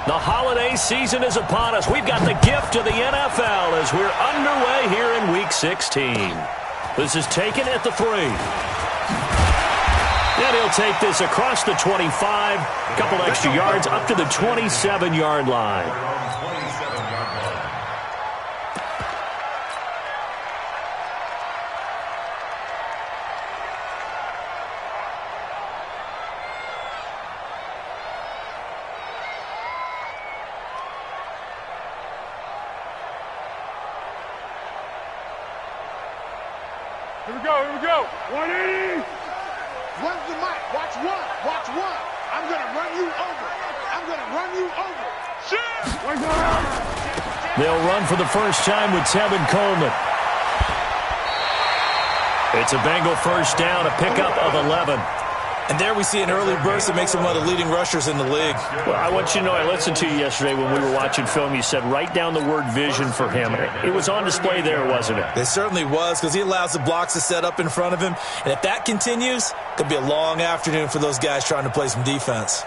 The holiday season is upon us. We've got the gift of the NFL as we're underway here in Week 16. This is taken at the 3. And he'll take this across the 25, a couple extra yards up to the 27-yard line. Here we go. 180. When's the mic? Watch one. I'm going to run you over. Shit! They'll run for the first time with Tevin Coleman. It's a Bengal first down, a pickup of 11. And there we see an early burst that makes him one of the leading rushers in the league. Well, I want you to know, I listened to you yesterday when we were watching film. You said write down the word vision for him. It was on display there, wasn't it? It certainly was, because he allows the blocks to set up in front of him. And if that continues, it could be a long afternoon for those guys trying to play some defense.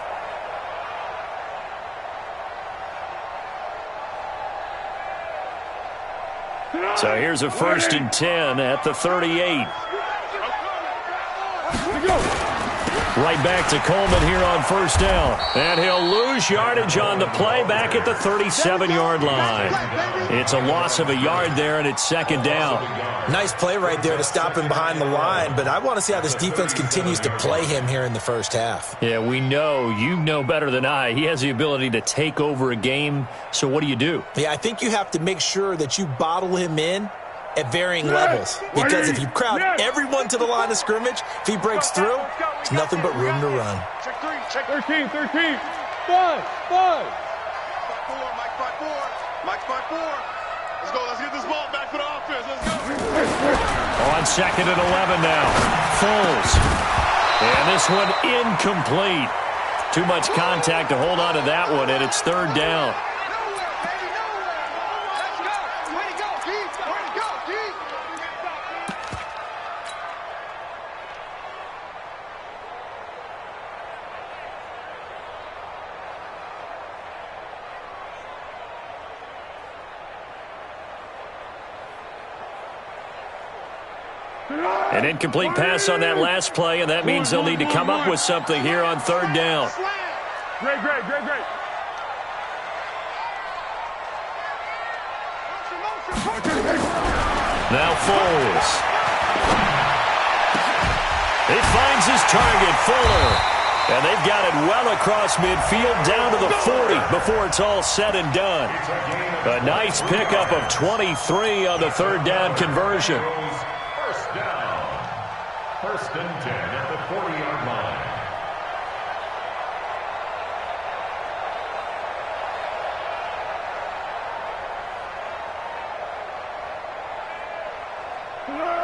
So here's a 1st and 10 at the 38. Right back to Coleman here on first down. And he'll lose yardage on the play back at the 37-yard line. It's a loss of a yard there, and it's 2nd down. Nice play right there to stop him behind the line, but I want to see how this defense continues to play him here in the first half. Yeah, we know. You know better than I. He has the ability to take over a game, so what do? Yeah, I think you have to make sure that you bottle him in at varying levels, because if you crowd everyone to the line of scrimmage, if he breaks through, there's nothing but room to run. Check 13. 5. Mike 5-4. Let's go. Let's get this ball back for the offense. Let's go. On 2nd and 11 now. Foles. And this one incomplete. Too much contact to hold on to that one, and it's 3rd down. An incomplete pass on that last play, and that means they'll need to come up with something here on 3rd down. Great. Now Foles. He finds his target, Fuller. And they've got it well across midfield, down to the 40 before it's all said and done. A nice pickup of 23 on the 3rd down conversion. 1st and 10 at the 40-yard line.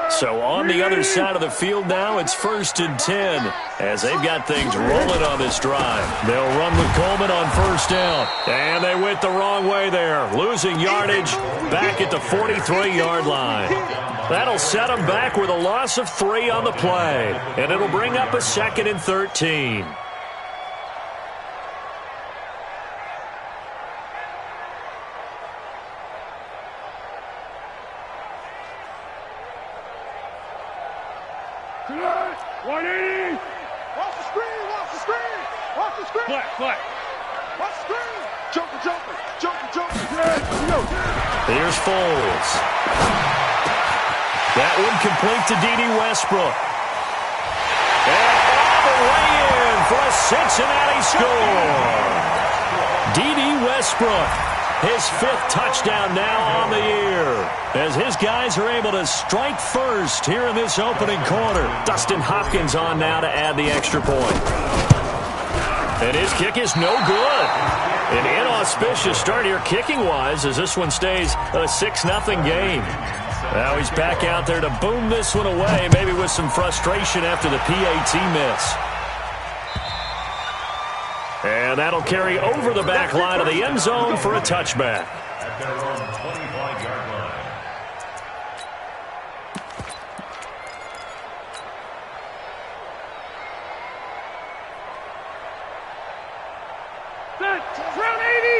So on the other side of the field now, it's 1st and 10 as they've got things rolling on this drive. They'll run with Coleman on 1st down. And they went the wrong way there, losing yardage back at the 43-yard line. That'll set them back with a loss of 3 on the play. And it'll bring up a 2nd and 13. Flat. Watch the screen. Jumping. Here's Foles. That one complete to D.D. Westbrook. And all the way in for a Cincinnati score. D.D. Westbrook, his 5th touchdown now on the year, as his guys are able to strike first here in this opening quarter. Dustin Hopkins on now to add the extra point. And his kick is no good. An inauspicious start here kicking-wise as this one stays a 6-0 game. Now he's back out there to boom this one away, maybe with some frustration after the PAT miss. And that'll carry over the back line of the end zone for a touchback. At their own 25-yard line. Round 80.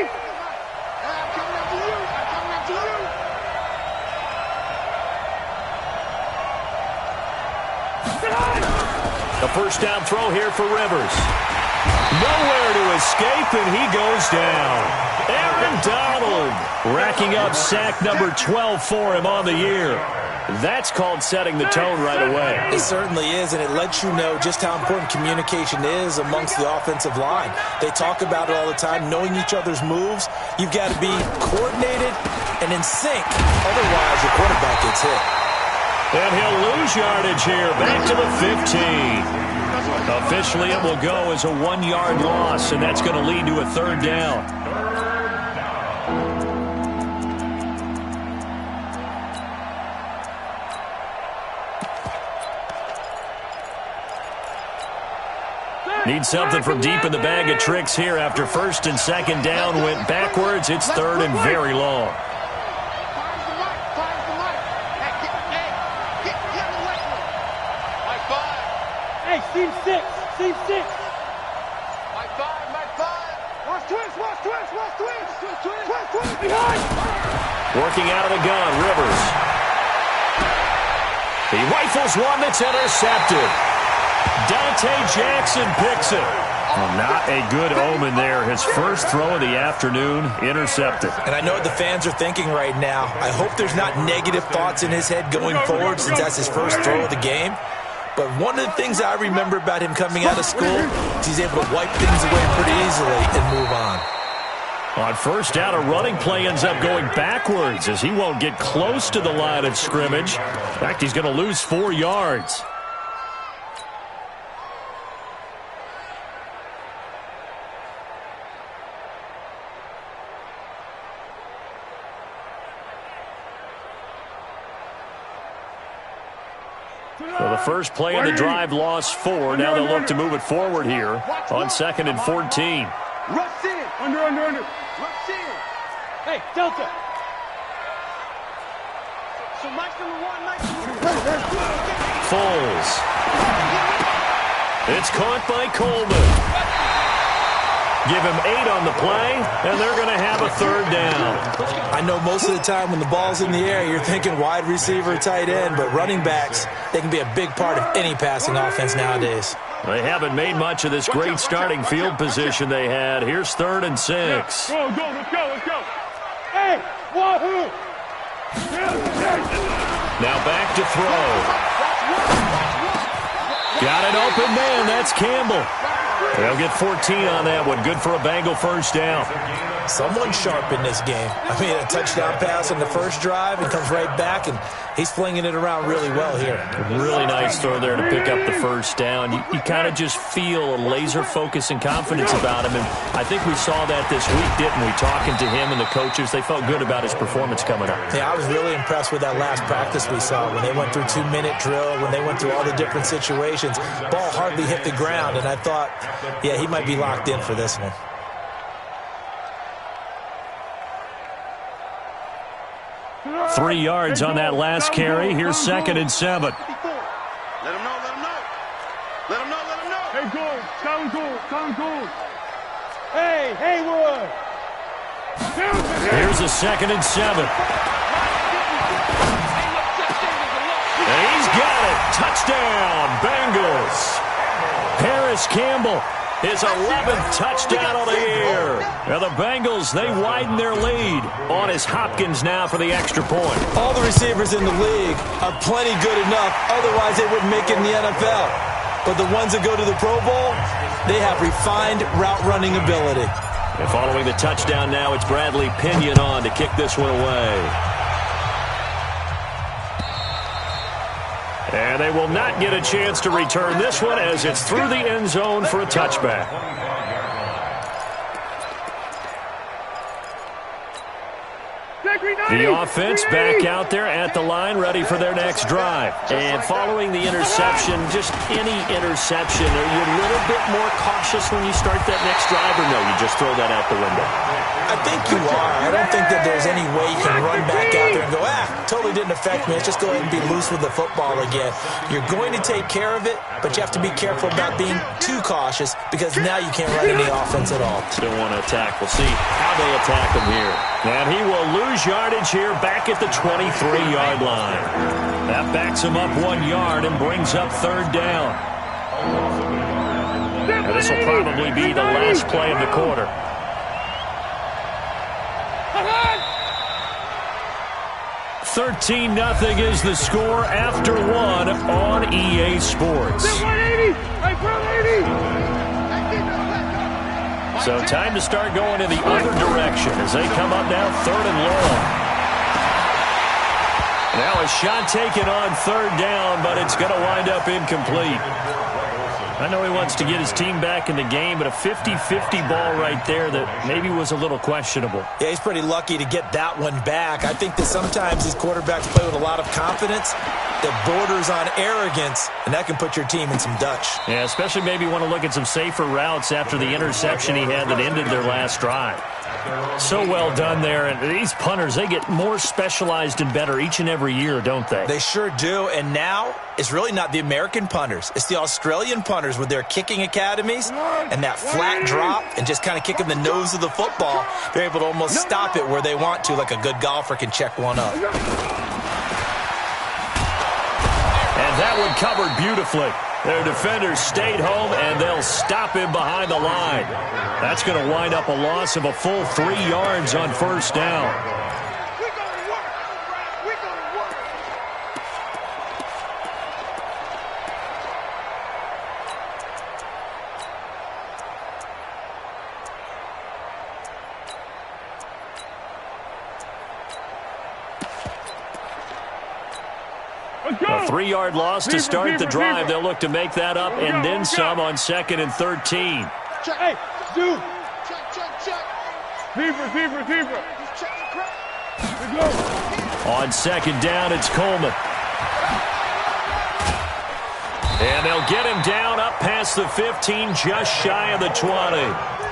A first down throw here for Rivers. Nowhere to escape, and he goes down. Aaron Donald racking up sack number 12 for him on the year. That's called setting the tone right away. It certainly is, and it lets you know just how important communication is amongst the offensive line. They talk about it all the time, knowing each other's moves. You've got to be coordinated and in sync. Otherwise, your quarterback gets hit. And he'll lose yardage here, back to the 15. Officially, it will go as a 1-yard loss, and that's going to lead to a third down. Need something from deep in the bag of tricks here after first and second down went backwards. It's third and very long. Team 6. Team 6. Mike 5. Watch twist. Behind. Working out of the gun, Rivers. He rifles one that's intercepted. Dante Jackson picks it. Well, not a good omen there. His first throw of the afternoon, intercepted. And I know what the fans are thinking right now. I hope there's not negative thoughts in his head going forward since that's his first throw of the game. But one of the things I remember about him coming out of school is he's able to wipe things away pretty easily and move on. On first down, a running play ends up going backwards as he won't get close to the line of scrimmage. In fact, he's going to lose 4 yards. So the first play of the drive lost 4. Now they'll look to move it forward here on 2nd and 14. Rush in. Under. Rush in. Hey, Delta. So Mike number 1, Foles. It's caught by Coleman. Give him 8 on the play, and they're going to have a third down. I know most of the time when the ball's in the air, you're thinking wide receiver, tight end, but running backs, they can be a big part of any passing offense nowadays. They haven't made much of this great starting field position they had. Here's 3rd and 6. Go, let's go. Hey, wahoo! Now back to throw. Got an open man. That's Campbell. They'll get 14 on that one. Good for a Bengal first down. Someone sharp in this game. I mean, a touchdown pass on the first drive and comes right back, and he's flinging it around really well here. Really nice throw there to pick up the first down. You kind of just feel a laser focus and confidence about him, and I think we saw that this week, didn't we? Talking to him and the coaches, they felt good about his performance coming up. Yeah, I was really impressed with that last practice we saw when they went through 2-minute drill, when they went through all the different situations. Ball hardly hit the ground, and I thought, yeah, he might be locked in for this one. Three yards on that last carry. Here's 2nd and 7. Let him know. Hey, Gould. Sound Gould. Hey, Haywood. Here's a 2nd and 7. And he's got it. Touchdown, Bengals. Paris Campbell, his 11th touchdown of the year. Now the Bengals, they widen their lead on his Hopkins now for the extra point. All the receivers in the league are plenty good enough. Otherwise, they wouldn't make it in the NFL. But the ones that go to the Pro Bowl, they have refined route running ability. And following the touchdown now, it's Bradley Pinion on to kick this one away. And they will not get a chance to return this one as it's through the end zone for a touchback. The offense back out there at the line, ready for their next drive. And following the interception, just any interception, are you a little bit more cautious when you start that next drive, or no, you just throw that out the window? I think you are. I don't think that there's any way you can run back out there and go, totally didn't affect me. Let's just go ahead and be loose with the football again. You're going to take care of it, but you have to be careful about being too cautious because now you can't run any offense at all. Still want to attack. We'll see how they attack him here. And he will lose yardage here back at the 23-yard line. That backs him up 1 yard and brings up 3rd down. And this will probably be the last play of the quarter. 13-0 is the score after one on EA Sports. So time to start going in the other direction as they come up now 3rd and long. Now a shot taken on 3rd down, but it's going to wind up incomplete. I know he wants to get his team back in the game, but a 50-50 ball right there that maybe was a little questionable. Yeah, he's pretty lucky to get that one back. I think that sometimes these quarterbacks play with a lot of confidence that borders on arrogance, and that can put your team in some Dutch. Yeah, especially maybe want to look at some safer routes after the interception he had that ended their last drive. So well done there, and these punters, they get more specialized and better each and every year, don't they? They sure do, and now it's really not the American punters. It's the Australian punters with their kicking academies and that flat drop and just kind of kicking the nose of the football. They're able to almost stop it where they want to, like a good golfer can check one up. And that one covered beautifully. Their defenders stayed home, and they'll stop him behind the line. That's going to wind up a loss of a full 3 yards on 1st down. A 3-yard loss to start the drive. They'll look to make that up and then some on 2nd and 13. Hey, dude. Check. Receiver. On 2nd down, it's Coleman. And they'll get him down up past the 15, just shy of the 20.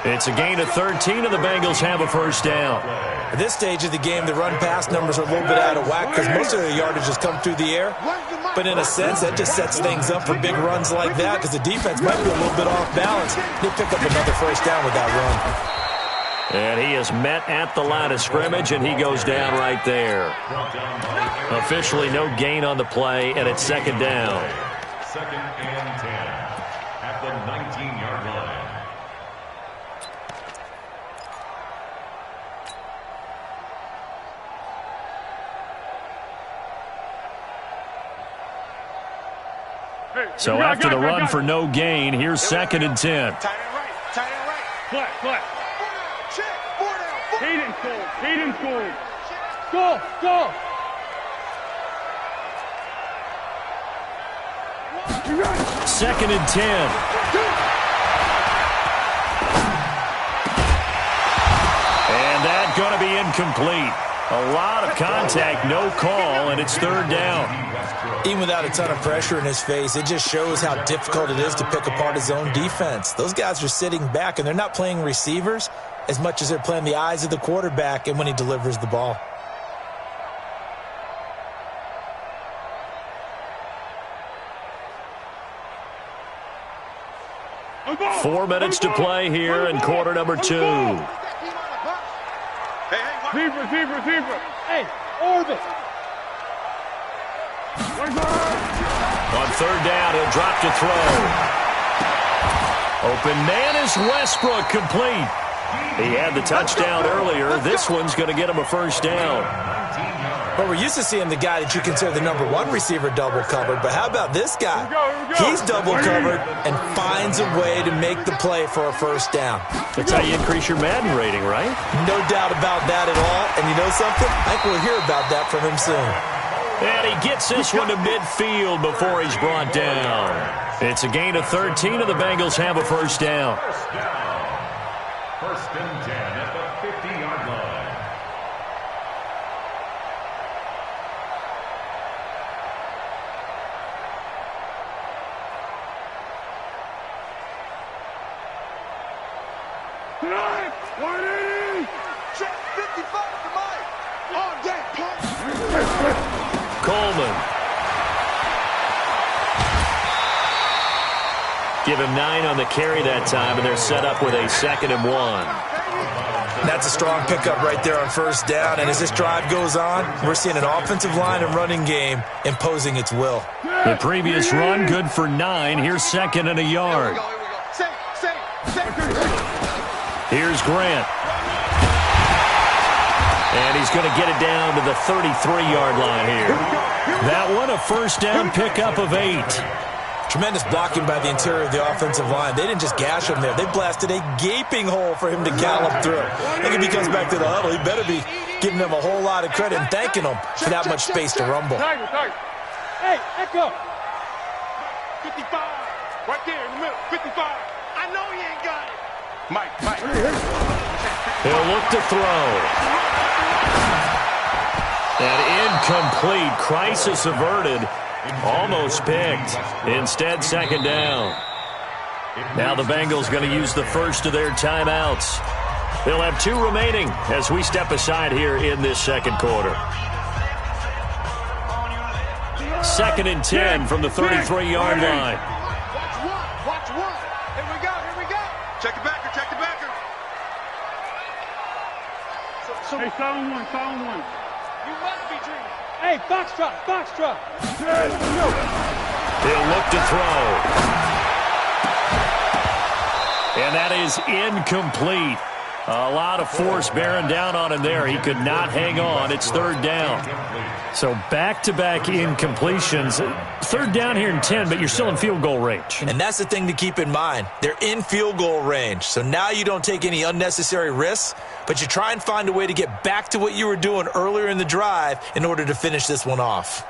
It's a gain of 13, and the Bengals have a 1st down. At this stage of the game, the run-pass numbers are a little bit out of whack because most of the yardage has come through the air. But in a sense, that just sets things up for big runs like that because the defense might be a little bit off balance. He'll pick up another 1st down with that run. And he is met at the line of scrimmage, and he goes down right there. Officially no gain on the play, and it's 2nd down. 2nd and 10 at the 19-yard line. So after the run for no gain, here's 2nd and 10. Tight end right. Flat. Check. 4 down. Hayden scored. Go. 2nd and 10. And that's going to be incomplete. A lot of contact, no call, and it's 3rd down. Even without a ton of pressure in his face, it just shows how difficult it is to pick apart his own defense. Those guys are sitting back, and they're not playing receivers as much as they're playing the eyes of the quarterback and when he delivers the ball. Four minutes to play here in quarter number 2. Receiver. Hey, orbit. On 3rd down, he'll drop to throw. Open man is Westbrook, complete. He had the touchdown earlier. This one's going to get him a 1st down. But we're used to seeing the guy that you consider the number 1 receiver double covered. But how about this guy? He's double covered and finds a way to make the play for a 1st down. That's how you increase your Madden rating, right? No doubt about that at all. And you know something? I think we'll hear about that from him soon. And he gets this one to midfield before he's brought down. It's a gain of 13, and the Bengals have a 1st down. 1st and 10 at the 50-yard line. Tonight, 180. Check. 55 to Mike. On deck, pump. Coleman. Give him 9 on the carry that time, and they're set up with a 2nd and 1. That's a strong pickup right there on 1st down. And as this drive goes on, we're seeing an offensive line and running game imposing its will. Yeah. The previous run, good for 9. Here's second and a yard. Here's Grant. And he's going to get it down to the 33-yard line here. That one, a first down pickup of 8. Tremendous blocking by the interior of the offensive line. They didn't just gash him there. They blasted a gaping hole for him to gallop through. I think if he comes back to the huddle, he better be giving them a whole lot of credit and thanking them for that much space to rumble. Tiger. Hey, echo. 55. Right there in the middle. 55. I know he ain't got it. Mike. He'll look to throw. That incomplete, crisis averted. Almost picked. Instead, second down. Now the Bengals going to use the first of their timeouts. They'll have 2 remaining as we step aside here in this second quarter. 2nd and 10 from the 33-yard line. Watch one. Here we go. Check the backer. Hey, sound one. You must be dreaming. Hey, Foxtrot. He'll look to throw. And that is incomplete. A lot of force bearing down on him there. He could not hang on. It's 3rd down. So back-to-back incompletions. 3rd down here in 10, but you're still in field goal range. And that's the thing to keep in mind. They're in field goal range. So now you don't take any unnecessary risks, but you try and find a way to get back to what you were doing earlier in the drive in order to finish this one off.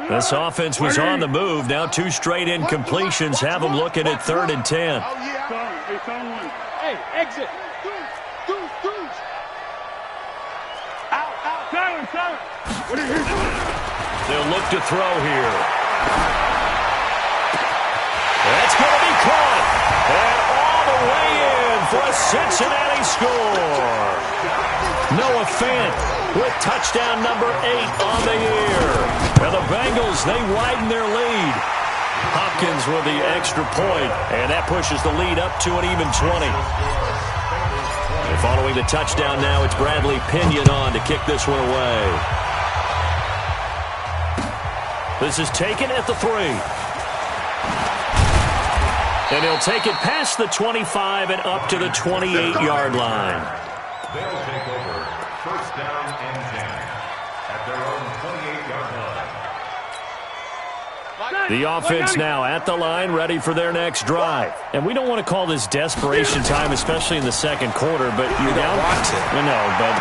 This offense was on the move. Now 2 straight incompletions have them looking at 3rd and 10. Hey, sound one. Hey, exit. Deuce. Out. Silence. What are you doing? They'll look to throw here. That's going to be caught. And all the way in for a Cincinnati score. Noah Fant with touchdown number 8 on the year. And the Bengals, they widen their lead. Hopkins with the extra point, and that pushes the lead up to an even 20. And following the touchdown now, it's Bradley Pinion on to kick this one away. This is taken at the 3. And he'll take it past the 25 and up to the 28-yard line. They'll take over 1st down and 10 at their own 28-yard line. The offense now at the line, ready for their next drive. And we don't want to call this desperation time, especially in the second quarter, but you're down. No, but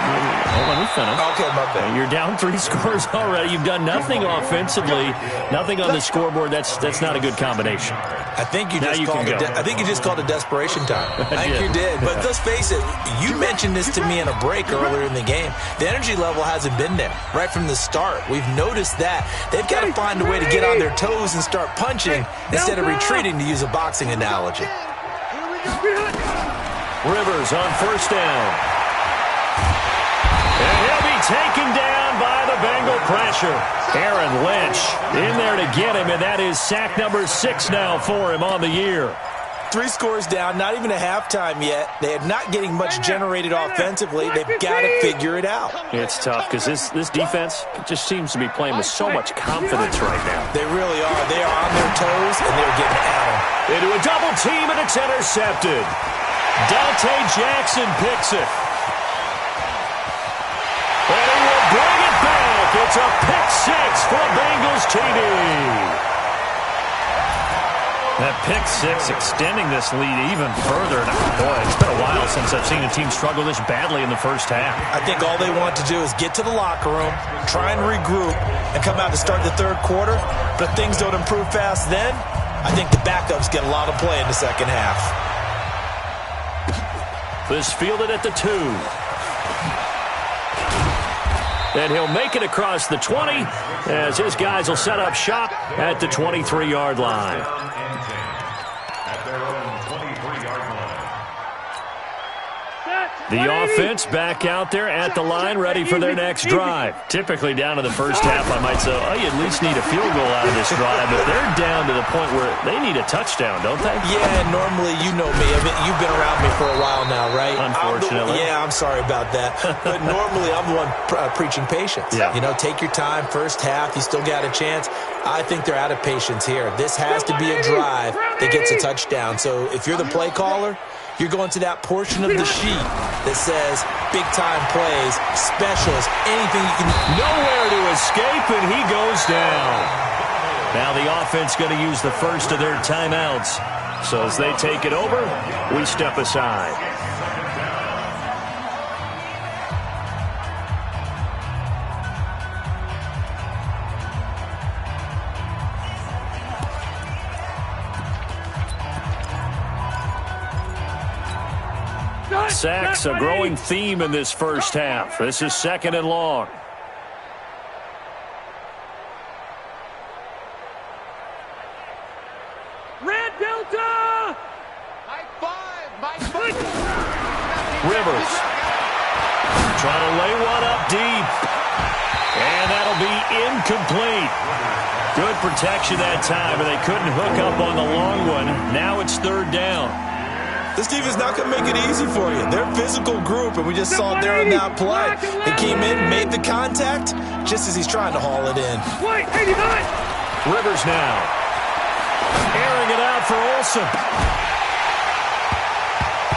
let me finish. Okay, my bad. You're down 3 scores already. You've done nothing offensively, nothing on the scoreboard. That's not a good combination. I think you just called it desperation time. I think you did. But let's face it, you mentioned this to me in a break earlier in the game. The energy level hasn't been there right from the start. We've noticed that. They've got to find a way to get on their toes and start punching instead of retreating, to use a boxing analogy. Rivers on 1st down. And he'll be taken down by the Bengal pressure. Aaron Lynch in there to get him, and that is sack number 6 now for him on the year. 3 scores down, not even a halftime yet. They are not getting much generated offensively. They've got to figure it out. It's tough because this defense just seems to be playing with so much confidence right now. They really are. They are on their toes, and they're getting at them. Into a double team, and it's intercepted. Dante Jackson picks it. And he will bring it back. It's a pick 6 for Bengals TD. That pick 6 extending this lead even further. Boy, it's been a while since I've seen a team struggle this badly in the first half. I think all they want to do is get to the locker room, try and regroup, and come out to start the 3rd quarter. But if things don't improve fast then, I think the backups get a lot of play in the second half. This fielded at the 2. And he'll make it across the 20 as his guys will set up shop at the 23-yard line. At their own 23-yard line. The offense back out there at the line, ready for their next drive. Typically down to the first half, I might say, oh, you at least need a field goal out of this drive, but they're down to the point where they need a touchdown, don't they? Yeah, normally, you know me. I mean, you've been around me for a while now, right? Unfortunately. I'm sorry about that. But normally, I'm the one preaching patience. Yeah. You know, take your time, first half, you still got a chance. I think they're out of patience here. This has to be a drive that gets a touchdown. So if you're the play caller, you're going to that portion of the sheet that says big-time plays, specials, anything you can. Nowhere to escape, and he goes down. Now the offense going to use the first of their timeouts. So as they take it over, we step aside. Sacks, a growing theme in this first half. This is 2nd and long. Red Delta! Rivers trying to lay one up deep. And that'll be incomplete. Good protection that time, and they couldn't hook up on the long one. Now it's 3rd down. This defense not going to make it easy for you. They're a physical group, and we just saw it there in that play. They came in, made the contact, just as he's trying to haul it in. Wait, 89! Rivers now. Airing it out for Olsen.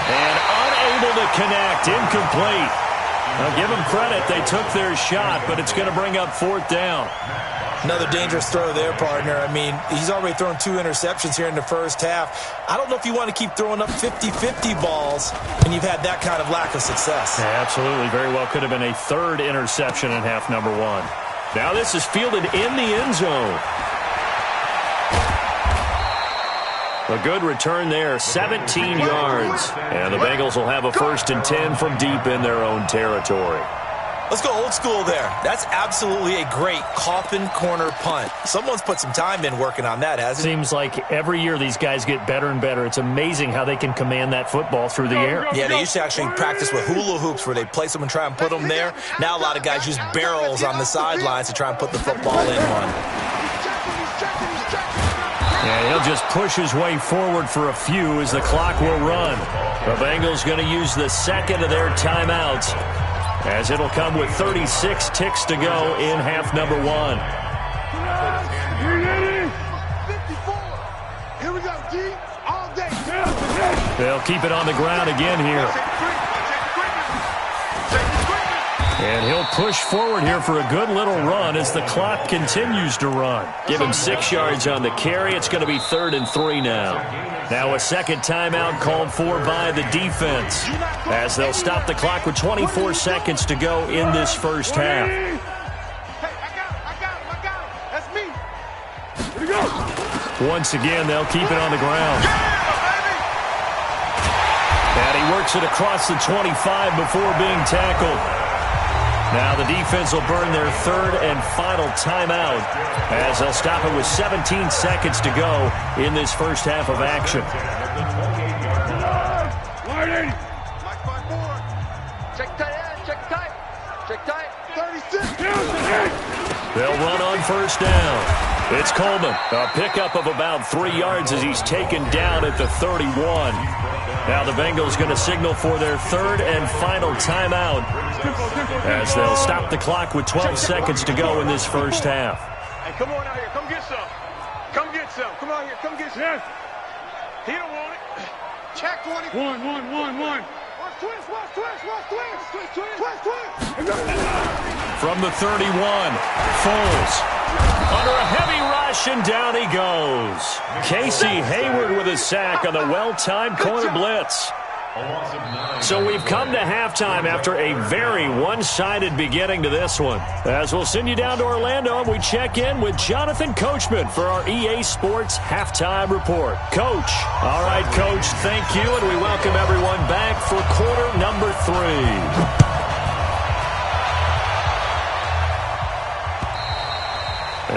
And unable to connect. Incomplete. Now give them credit. They took their shot, but it's going to bring up 4th down. Another dangerous throw there, partner. I mean, he's already thrown 2 interceptions here in the first half. I don't know if you want to keep throwing up 50-50 balls, and you've had that kind of lack of success. Yeah, absolutely. Very well could have been a 3rd interception in half number 1. Now this is fielded in the end zone. A good return there, 17 yards. And the Bengals will have a 1st and 10 from deep in their own territory. Let's go old school there. That's absolutely a great coffin corner punt. Someone's put some time in working on that, hasn't it? Seems like every year these guys get better and better. It's amazing how they can command that football through the air. Yeah, they used to actually practice with hula hoops where they place them and try and put them there. Now a lot of guys use barrels on the sidelines to try and put the football in one. Yeah, he'll just push his way forward for a few as the clock will run. The Bengals going to use the 2nd of their timeouts, as it'll come with 36 ticks to go in half number 1. Here we go, G. All day. They'll keep it on the ground again here. And he'll push forward here for a good little run as the clock continues to run. Give him 6 yards on the carry. It's going to be 3rd and 3 now. Now a 2nd timeout called for by the defense, as they'll stop the clock with 24 seconds to go in this first half. Hey, I got him. That's me. Here we go. Once again, they'll keep it on the ground. And he works it across the 25 before being tackled. Now the defense will burn their 3rd and final timeout, as they'll stop it with 17 seconds to go in this first half of action. Martin! Mike 5-4. Check tight. 36. They'll run on 1st down. It's Coleman. A pickup of about 3 yards as he's taken down at the 31. Now the Bengals going to signal for their 3rd and final timeout, as they'll stop the clock with 12 seconds to go in this first half. Hey, come on out here. Come get some. Come on here. Come get some. He don't want it. Check 20. One. Watch twins. From the 31, Foles under a heavy rush, and down he goes. Casey Hayward with a sack on the well-timed corner blitz. So we've come to halftime after a very one-sided beginning to this one. As we'll send you down to Orlando, we check in with Jonathan Coachman for our EA Sports Halftime Report. Coach. All right, Coach, thank you, and we welcome everyone back for quarter number 3.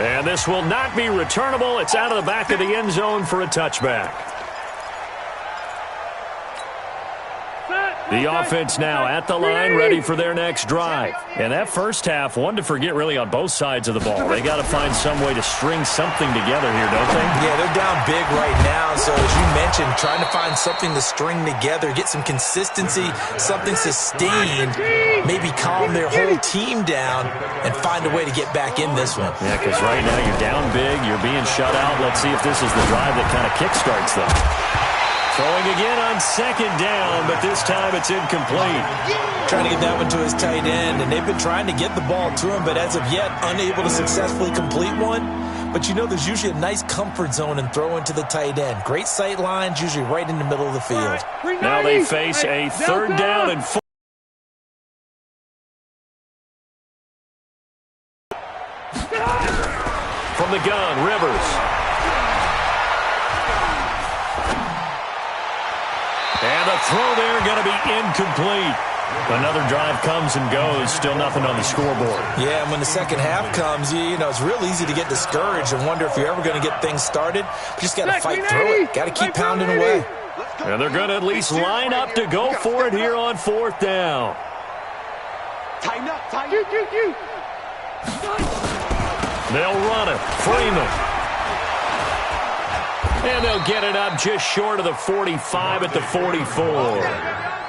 And this will not be returnable. It's out of the back of the end zone for a touchback. The offense now at the line, ready for their next drive. And that first half, one to forget really on both sides of the ball. They got to find some way to string something together here, don't they? Yeah, they're down big right now. So as you mentioned, trying to find something to string together, get some consistency, something sustained, maybe calm their whole team down and find a way to get back in this one. Yeah, because right now you're down big, you're being shut out. Let's see if this is the drive that kind of kickstarts them. Throwing again on second down, but this time it's incomplete. Trying to get that one to his tight end, and they've been trying to get the ball to him, but as of yet, unable to successfully complete one. But you know there's usually a nice comfort zone in throwing to the tight end. Great sight lines, usually right in the middle of the field. Now they face a third down and 4. From the gun, Rivers. And the throw there going to be incomplete. Another drive comes and goes. Still nothing on the scoreboard. Yeah, and when the second half comes, you know, it's real easy to get discouraged and wonder if you're ever going to get things started. You just got to fight through it. Got to keep pounding away. And they're going to at least line up to go for it here on fourth down. Tighten up, tighten up. They'll run it. Freeman. And they'll get it up just short of the 45 at the 44.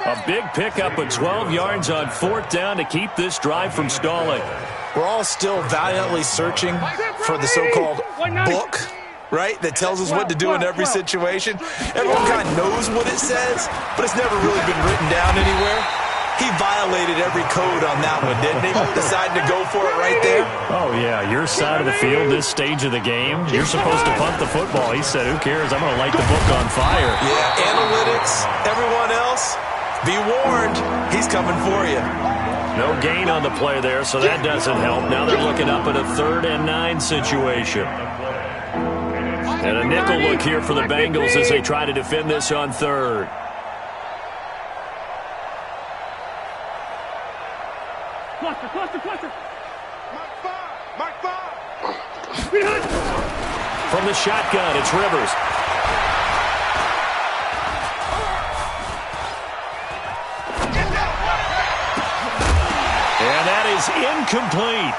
A big pickup of 12 yards on fourth down to keep this drive from stalling. We're all still valiantly searching for the so-called book, right, that tells us what to do in every situation. Everyone kind of knows what it says, but it's never really been written down anywhere. He violated every code on that one, didn't he? Decided to go for it right there. Oh, yeah, your side of the field, this stage of the game, you're supposed to punt the football. He said, who cares? I'm going to light the book on fire. Yeah, analytics, everyone else, be warned, he's coming for you. No gain on the play there, so that doesn't help. Now they're looking up at a 3rd and 9 situation. And a nickel look here for the Bengals as they try to defend this on 3rd. Cluster. Mark 5. From the shotgun, it's Rivers. And that is incomplete.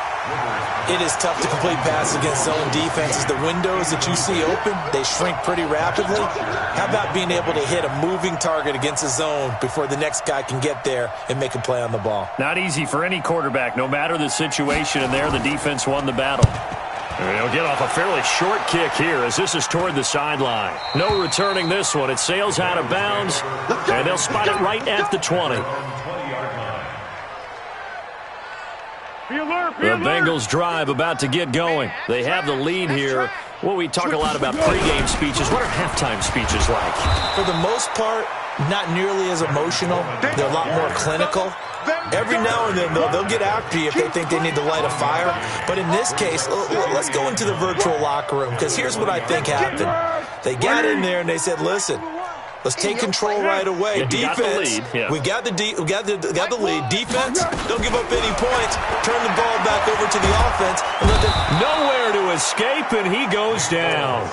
It is tough to complete passes against zone defenses. The windows that you see open, they shrink pretty rapidly. How about being able to hit a moving target against a zone before the next guy can get there and make a play on the ball? Not easy for any quarterback, no matter the situation, and there the defense won the battle. And they'll get off a fairly short kick here as this is toward the sideline. No returning this one. It sails out of bounds, and they'll spot it right at the 20. The Bengals drive about to get going. They have the lead here. Well, we talk a lot about pregame speeches. What are halftime speeches like? For the most part, not nearly as emotional. They're a lot more clinical. Every now and then, though, they'll get after you if they think they need to light a fire. But in this case, let's go into the virtual locker room, because here's what I think happened. They got in there and they said, listen, let's take control right away. Defense, we got the lead. Defense, don't give up any points. Turn the ball back over to the offense and let them. Nowhere to escape, and he goes down.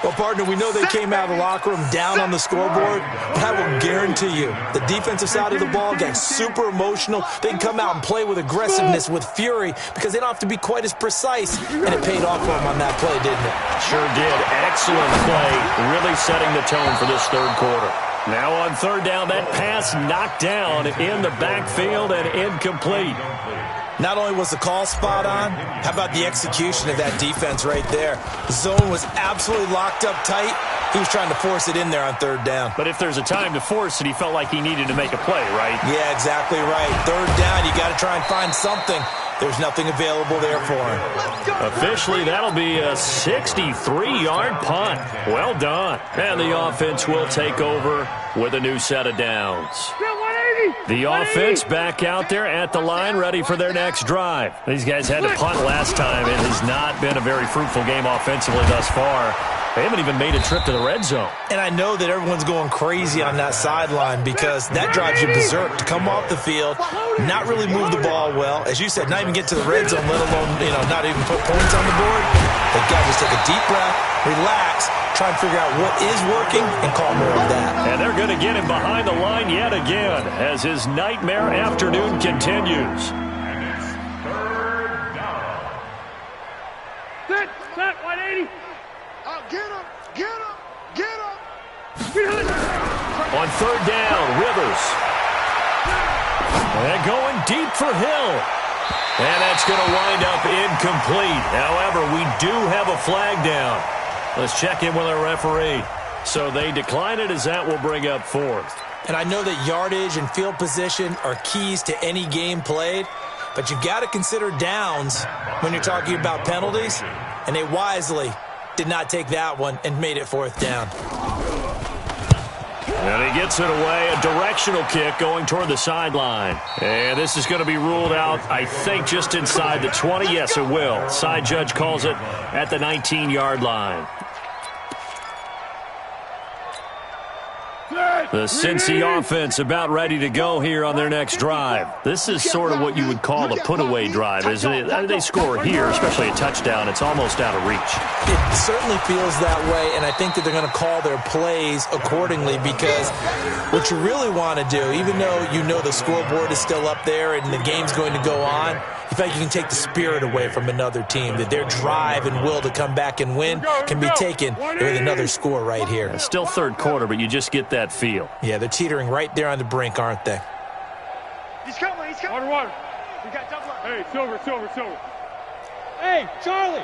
Well, partner, we know they came out of the locker room down on the scoreboard, but I will guarantee you the defensive side of the ball got super emotional. They can come out and play with aggressiveness, with fury, because they don't have to be quite as precise, and it paid off for them on that play, didn't it? Sure did. Excellent play, really setting the tone for this third quarter. Now on third down, that pass knocked down in the backfield and incomplete. Not only was the call spot on, how about the execution of that defense right there? The zone was absolutely locked up tight. He was trying to force it in there on third down. But if there's a time to force it, he felt like he needed to make a play, right? Yeah, exactly right. Third down, you got to try and find something. There's nothing available there for him. Officially, that'll be a 63-yard punt. Well done. And the offense will take over with a new set of downs. The offense back out there at the line, ready for their next drive. These guys had to punt last time. It has not been a very fruitful game offensively thus far. They haven't even made a trip to the red zone. And I know that everyone's going crazy on that sideline because that drives you berserk to come off the field, not really move the ball well. As you said, not even get to the red zone, let alone, not even put points on the board. They've got to just take a deep breath, relax, try and figure out what is working and call more of that. And they're going to get him behind the line yet again as his nightmare afternoon continues. Set, 180. Get him, get him, get him. On third down, Rivers. And going deep for Hill. And that's going to wind up incomplete. However, we do have a flag down. Let's check in with our referee. So they decline it as that will bring up fourth. And I know that yardage and field position are keys to any game played, but you've got to consider downs when you're talking about penalties, and they wisely did not take that one and made it fourth down. And he gets it away, a directional kick going toward the sideline. And this is going to be ruled out, I think, just inside the 20. Yes, it will. Side judge calls it at the 19-yard line. The Cincy offense about ready to go here on their next drive. This is sort of what you would call a put-away drive, isn't it? They score here, especially a touchdown. It's almost out of reach. It certainly feels that way, and I think that they're going to call their plays accordingly because what you really want to do, even though you know the scoreboard is still up there and the game's going to go on, in fact, you can take the spirit away from another team, that their drive and will to come back and win can be taken with another score right here. It's still third quarter, but you just get that feel. Yeah, they're teetering right there on the brink, aren't they? He's coming, he's coming. Water. We got double up. Hey, Silver. Hey, Charlie.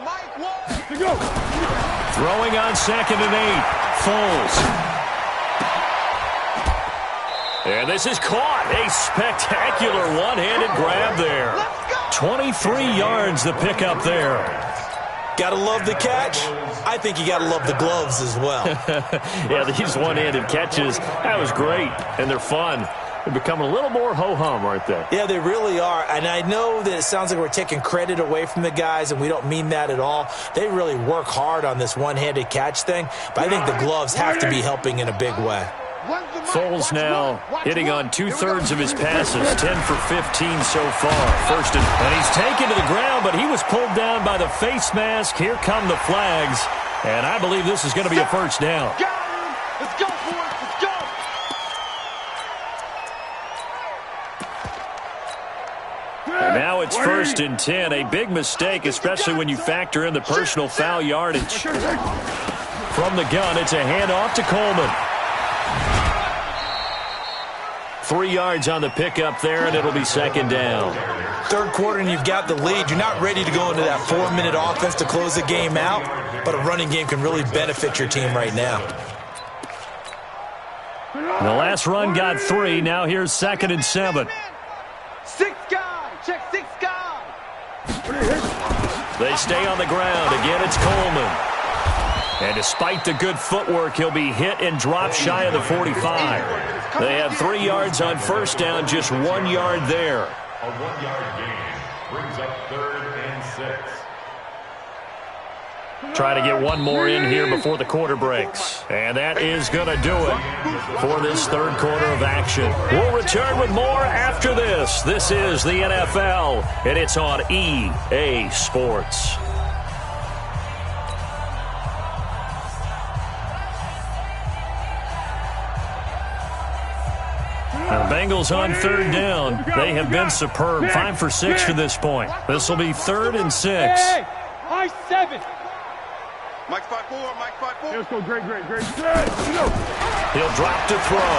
Mike one. To go. Throwing on 2nd and 8. Foles. And this is caught. A spectacular one-handed grab there. 23 yards the pickup there. Gotta love the catch. I think you gotta love the gloves as well. Yeah, these one-handed catches, that was great. And they're fun. They're becoming a little more ho-hum, aren't they? Yeah, they really are. And I know that it sounds like we're taking credit away from the guys, and we don't mean that at all. They really work hard on this one-handed catch thing, but I think the gloves have to be helping in a big way. Foles now hitting on 2/3 of his passes, 10 for 15 so far. First and he's taken to the ground, but he was pulled down by the face mask. Here come the flags, and I believe this is going to be a first down. Let's go for it. Let's go. And now it's 1st and 10, a big mistake, especially when you factor in the personal foul yardage. From the gun, it's a handoff to Coleman. 3 yards on the pickup there, and it'll be 2nd down. Third quarter, and you've got the lead. You're not ready to go into that 4-minute offense to close the game out, but a running game can really benefit your team right now. The last run got 3. Now here's 2nd and 7. 6 guy. Check 6 guy. They stay on the ground. Again, it's Coleman. And despite the good footwork, he'll be hit and dropped shy of the 45. They have 3 yards on first down, just 1 yard there. A 1-yard gain brings up 3rd and 6. Try to get one more in here before the quarter breaks. And that is going to do it for this third quarter of action. We'll return with more after this. This is the NFL, and it's on EA Sports. The Bengals on third down. They have been superb. 5 for 6 to this point. This will be 3rd and 6. Hey, high 7. Mike 5-4, Mike 5-4. Let's go, great. He'll drop to throw.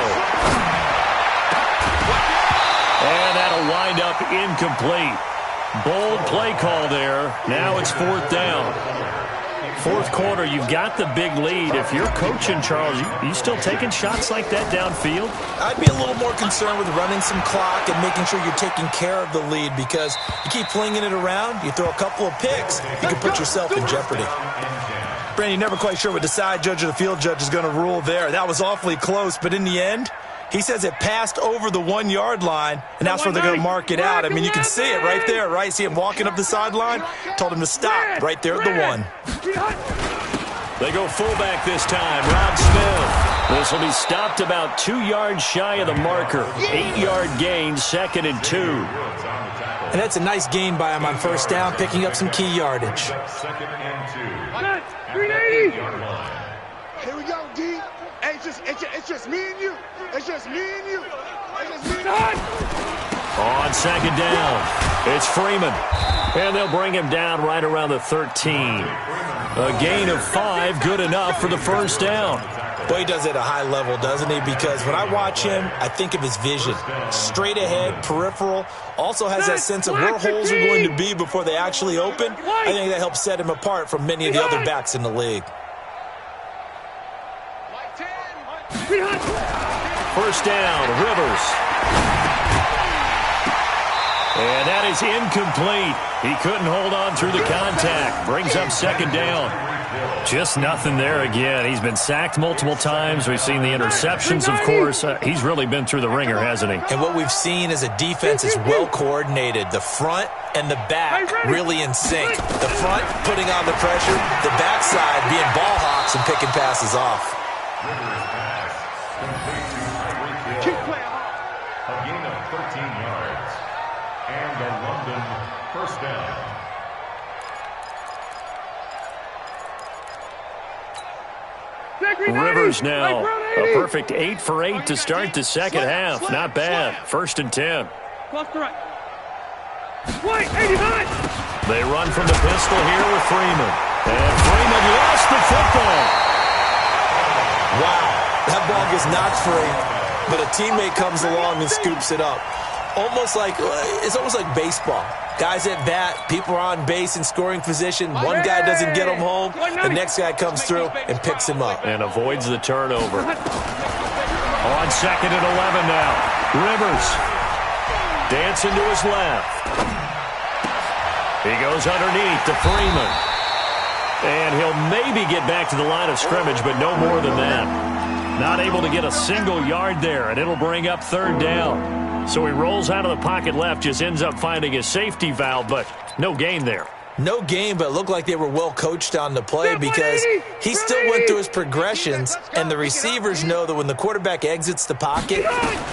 And that'll wind up incomplete. Bold play call there. Now it's 4th down. Fourth quarter, you've got the big lead. If you're coaching, Charles, you still taking shots like that downfield? I'd be a little more concerned with running some clock and making sure you're taking care of the lead, because you keep flinging it around, you throw a couple of picks, you can put yourself in jeopardy. Brandon, you're never quite sure what the side judge or the field judge is going to rule there. That was awfully close, but in the end, He says it passed over the 1 yard line, and that's where they're going to mark it out. I mean, you can see it right there, right? See him walking up the sideline? Told him to stop right there at the 1. They go fullback this time, Rob Smith. This will be stopped about 2 yards shy of the marker. 8-yard gain, 2nd and 2. And that's a nice gain by him on first down, picking up some key yardage. 2nd and 2. 380. Here we go, D. Hey, it's just me and you. It's just me and you. It's just me and you. On 2nd down, it's Freeman. And they'll bring him down right around the 13. A gain of 5, good enough for the first down. Boy, he does it at a high level, doesn't he? Because when I watch him, I think of his vision. Straight ahead, peripheral. Also has that sense of where holes are going to be before they actually open. I think that helps set him apart from many of the other backs in the league. First down, Rivers. And that is incomplete. He couldn't hold on through the contact. Brings up 2nd down. Just nothing there again. He's been sacked multiple times. We've seen the interceptions, of course. He's really been through the ringer, hasn't he? And what we've seen is a defense is well coordinated. The front and the back really in sync. The front putting on the pressure. The backside being ball hawks and picking passes off. Keep playing. A gain of 13 yards. And the London first down. Rivers now. A perfect 8 for 8 to start the second half. Not bad. 1st and 10. Left to right. White, 89. They run from the pistol here with Freeman. And Freeman lost the football. Wow, that ball gets knocked free, but a teammate comes along and scoops it up. It's almost like baseball. Guys at bat, people are on base in scoring position. One guy doesn't get him home. The next guy comes through and picks him up. And avoids the turnover. On 2nd and 11 now. Rivers dancing to his left. He goes underneath to Freeman. And he'll maybe get back to the line of scrimmage, but no more than that. Not able to get a single yard there, and it'll bring up 3rd down. So he rolls out of the pocket left, just ends up finding a safety valve, but no gain there. No gain, but it looked like they were well coached on the play because he still went through his progressions, and the receivers know that when the quarterback exits the pocket,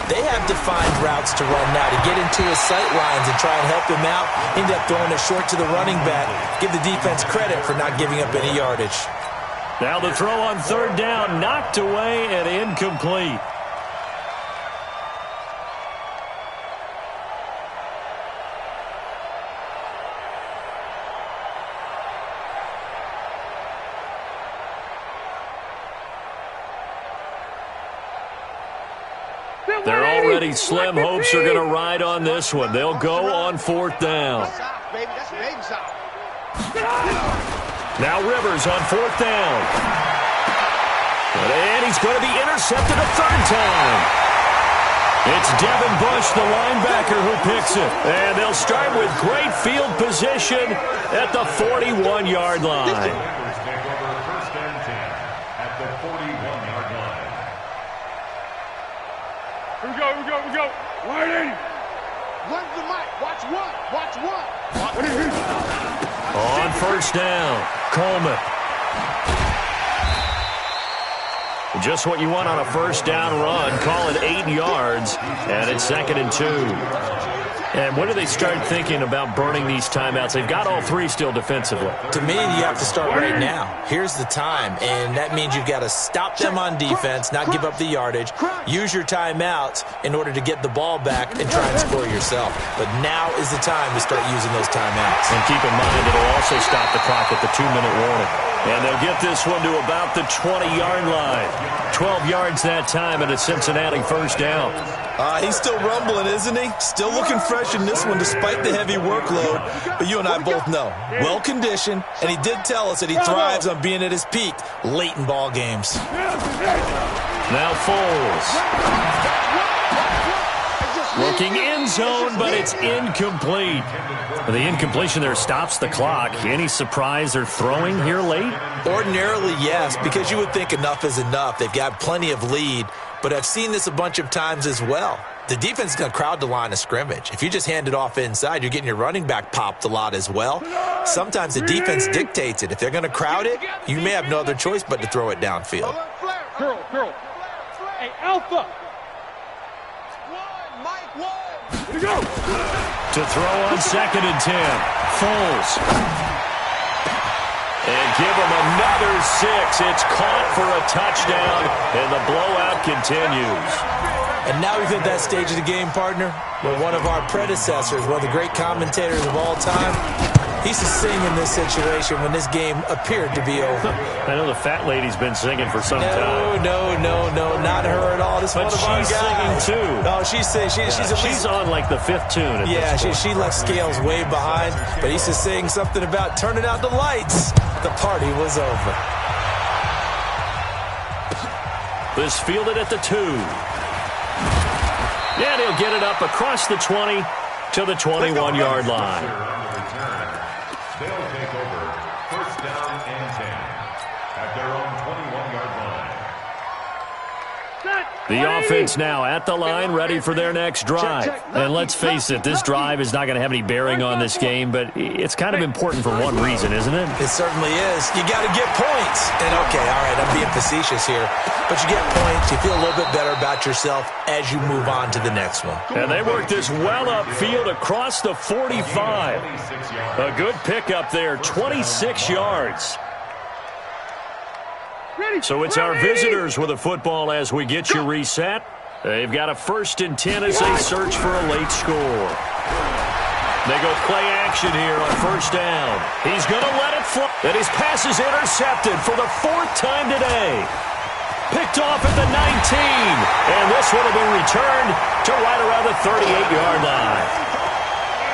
they have defined routes to run now to get into his sight lines and try and help him out. End up throwing it short to the running back. Give the defense credit for not giving up any yardage. Now the throw on 3rd down, knocked away and incomplete. They're already slim hopes are going to ride on this one. They'll go on 4th down. Now Rivers on 4th down. And he's going to be intercepted a 3rd time. It's Devin Bush, the linebacker, who picks it. And they'll start with great field position at the 41-yard line. Here we go. Wide 80. Run the mic. Watch one. What is it? On 1st down, Coleman. Just what you want on a 1st down run. Call it 8 yards, and it's 2nd and 2. And when do they start thinking about burning these timeouts? They've got all 3 still defensively. To me, you have to start right now. Here's the time, and that means you've got to stop them on defense, not give up the yardage, use your timeouts in order to get the ball back and try and score yourself. But now is the time to start using those timeouts. And keep in mind, it'll also stop the clock at the 2-minute warning. And they'll get this one to about the 20-yard line. 12 yards that time, and a Cincinnati 1st down. He's still rumbling, isn't he? Still looking fresh in this one despite the heavy workload. But you and I both know, well-conditioned, and he did tell us that he thrives on being at his peak late in ball games. Now Foles. Looking end zone, but it's incomplete. The incompletion there stops the clock. Any surprise they're throwing here late? Ordinarily, yes, because you would think enough is enough. They've got plenty of lead. but I've seen this a bunch of times as well. The defense is going to crowd the line of scrimmage. If you just hand it off inside, you're getting your running back popped a lot as well. Sometimes the defense dictates it. If they're going to crowd it, you may have no other choice but to throw it downfield. Girl. Hey, Alpha. Here we go. To throw on 2nd and 10. Foles. And give him another 6. It's caught for a touchdown, and the blowout continues. And now we've hit that stage of the game, partner, where one of our predecessors, one of the great commentators of all time, he used to sing in this situation when this game appeared to be over. I know the fat lady's been singing for some time. No, not her at all. This but one of our she's guys. singing too. No, she's on like the 5th tune. She left Scales way behind, but he used to sing something about turning out the lights. The party was over. This fielded at the 2. And he'll get it up across the 20 to the 21-yard line. They'll take over 1st down and 10 at their own 21-yard line. The offense now at the line, ready for their next drive. And let's face it, this drive is not going to have any bearing on this game, but it's kind of important for one reason, isn't it? It certainly is. You got to get points. And okay, all right, I'm being facetious here, but you get points, you feel a little bit better about yourself as you move on to the next one. And they work this well upfield across the 45. A good pickup there, 26 yards. So it's our visitors with a football as we get you reset. They've got a 1st and 10 as they search for a late score. They go play action here on 1st down. He's going to let it fly. And his pass is intercepted for the 4th time today. Picked off at the 19. And this one will be returned to right around the 38-yard line.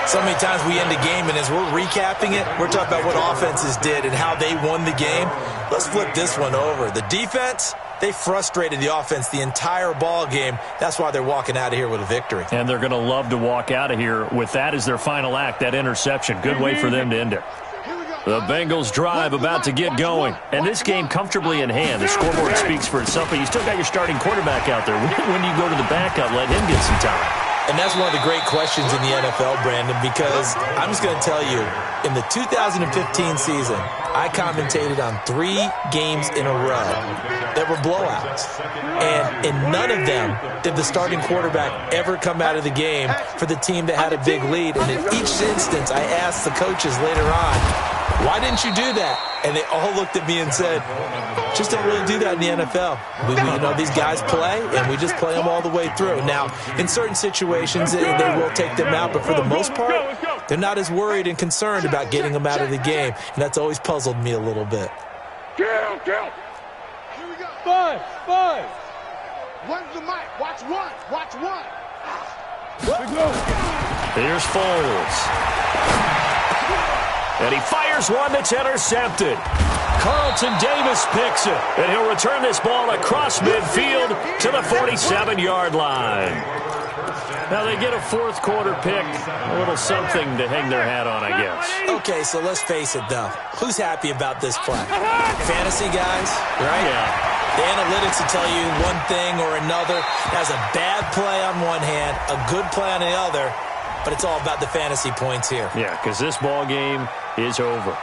So many times we end a game, and as we're recapping it, we're talking about what offenses did and how they won the game. Let's flip this one over. The defense, they frustrated the offense the entire ball game. That's why they're walking out of here with a victory. And they're going to love to walk out of here with that as their final act, that interception. Good way for them to end it. The Bengals drive about to get going. And this game comfortably in hand. The scoreboard speaks for itself, but you still got your starting quarterback out there. When do you go to the backup, let him get some time? And that's one of the great questions in the NFL, Brandon, because I'm just going to tell you, in the 2015 season, I commentated on 3 games in a row that were blowouts. And in none of them did the starting quarterback ever come out of the game for the team that had a big lead. And in each instance, I asked the coaches later on, why didn't you do that? And they all looked at me and said, just don't really do that in the NFL. These guys play, and we just play them all the way through. Now, in certain situations, they will take them out, but for the most part, they're not as worried and concerned about getting them out of the game, and that's always puzzled me a little bit. Kill. Here we go. Five. One's the mic. Watch one. Here we go. Here's Foles. And he fires one that's intercepted. Carlton Davis picks it. And he'll return this ball across midfield to the 47-yard line. Now they get a 4th quarter pick. A little something to hang their hat on, I guess. Okay, so let's face it, though. Who's happy about this play? Fantasy guys, right? Yeah. The analytics will tell you one thing or another. That's a bad play on one hand, a good play on the other. But it's all about the fantasy points here. Yeah, because this ball game is over.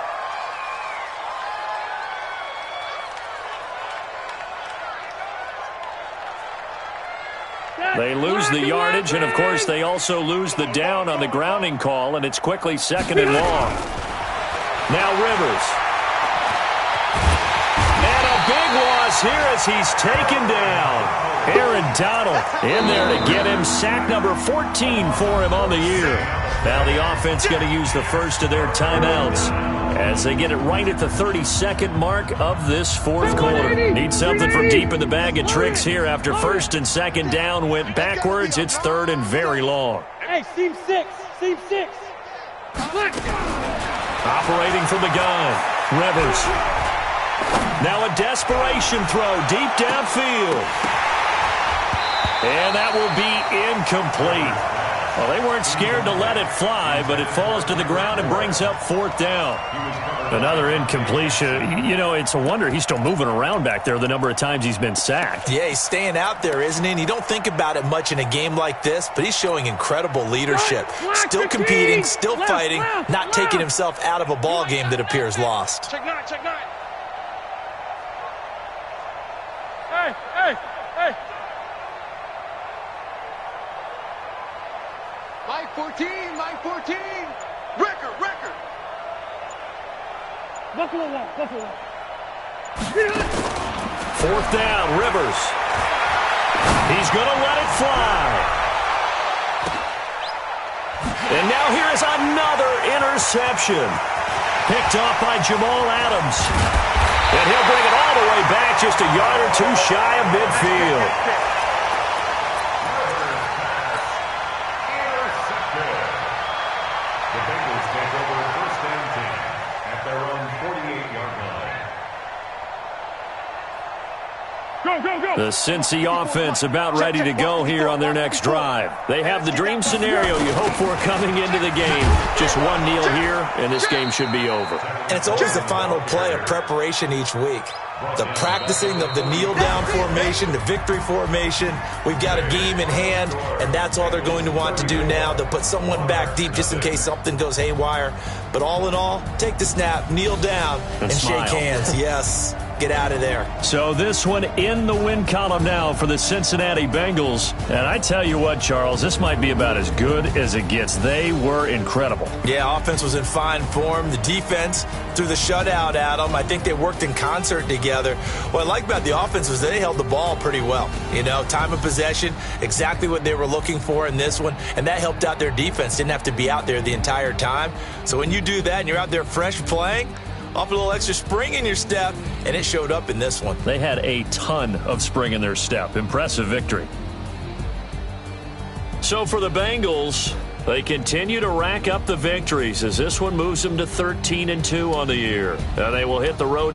They lose the yardage, and, of course, they also lose the down on the grounding call, and it's quickly 2nd and long. Now Rivers. And a big loss here as he's taken down. Aaron Donald in there to get him. Sack number 14 for him on the year. Now the offense going to use the first of their timeouts as they get it right at the 32nd mark of this 4th quarter. Need something from deep in the bag of tricks here after 1st and 2nd down went backwards. It's 3rd and very long. Hey, seam 6. Operating from the gun, Rivers. Now a desperation throw deep downfield. And that will be incomplete. Well, they weren't scared to let it fly, but it falls to the ground and brings up 4th down. Another incompletion. You know, it's a wonder he's still moving around back there the number of times he's been sacked. Yeah, he's staying out there, isn't he? And you don't think about it much in a game like this, but he's showing incredible leadership. Still competing, still fighting, not taking himself out of a ball game that appears lost. Check 9, check 9. Hey, hey, hey. Line 14, line 14. Record, record. Buffalo one, Buffalo one. 4th down, Rivers. He's going to let it fly. And now here is another interception. Picked off by Jamal Adams. And he'll bring it all the way back just a yard or two shy of midfield. The Cincy offense about ready to go here on their next drive. They have the dream scenario you hope for coming into the game. Just one kneel here, and this game should be over. And it's always the final play of preparation each week. The practicing of the kneel-down formation, the victory formation. We've got a game in hand, and that's all they're going to want to do now. They'll put someone back deep just in case something goes haywire. But all in all, take the snap, kneel down, and shake hands. Yes. Get out of there. So this one in the win column now for the Cincinnati Bengals. And I tell you what, Charles, this might be about as good as it gets. They were incredible. Yeah, offense was in fine form. The defense threw the shutout at them. I think they worked in concert together. What I like about the offense was they held the ball pretty well. You know, time of possession, exactly what they were looking for in this one. And that helped out their defense. Didn't have to be out there the entire time. So when you do that and you're out there fresh playing, off a little extra spring in your step, and it showed up in this one. They had a ton of spring in their step. Impressive victory. So for the Bengals, they continue to rack up the victories as this one moves them to 13-2 on the year. And they will hit the road.